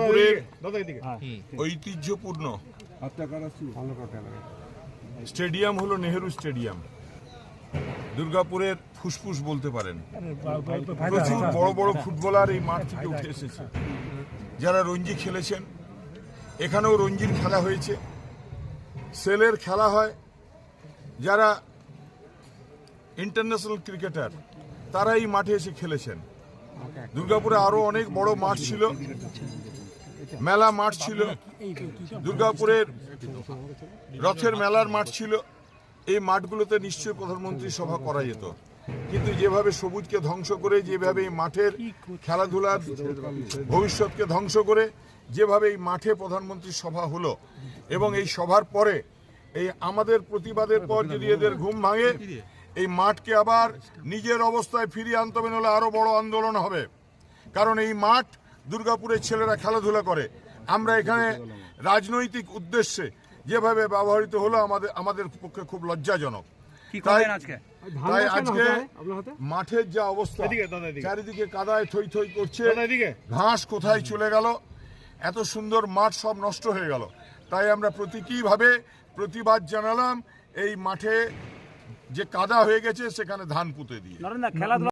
দুর্গাপুরের ঐতিহ্যপূর্ণ স্টেডিয়াম হলো নেহেরু স্টেডিয়াম। দুর্গাপুরের ফুসফুস বলতে পারেন। প্রচুর বড় বড় ফুটবলার এই মাঠ থেকে উঠে এসেছে। যারা রঞ্জি খেলেছেন, এখানেও রঞ্জির খেলা হয়েছে, সেলের খেলা হয়। যারা ইন্টারন্যাশনাল ক্রিকেটার তারা এই মাঠে এসে খেলেছেন। দুর্গাপুরে আরো অনেক বড় মাঠ ছিল, মেলা মাঠ ছিল, দুর্গাপুরের রথের মেলার মাঠ ছিল। এই মাঠগুলোতে নিশ্চয়ই প্রধানমন্ত্রী সভা করা যেত, কিন্তু যেভাবে সবুজকে ধ্বংস করে, যেভাবে এই মাঠের খেলাধুলার ভবিষ্যৎকে ধ্বংস করে, যেভাবে এই মাঠে প্রধানমন্ত্রী সভা হলো, এবং এই সভার পরে এই আমাদের প্রতিবাদের পর যদি এদের ঘুম ভাঙে, এই মাঠকে আবার নিজের অবস্থায় ফিরিয়ে আনতে হবে, নাহলে আরো বড় আন্দোলন হবে। কারণ এই মাঠ দুর্গাপুরের ছেলেরা খেলাধুলা করে। আমরা এখানে রাজনৈতিক উদ্দেশ্যে যেভাবে ব্যবহৃত হলো আমাদের পক্ষে খুব লজ্জাজনক। তাই আজকে মাঠের যা অবস্থা, চারিদিকে কাদায় থই থই করছে, ঘাস কোথায় চলে গেল, এত সুন্দর মাঠ সব নষ্ট হয়ে গেল। তাই আমরা প্রতীকীভাবে প্রতিবাদ জানালাম, এই মাঠে যে কাদা হয়ে গেছে সেখানে ধান পুঁতে দিয়ে।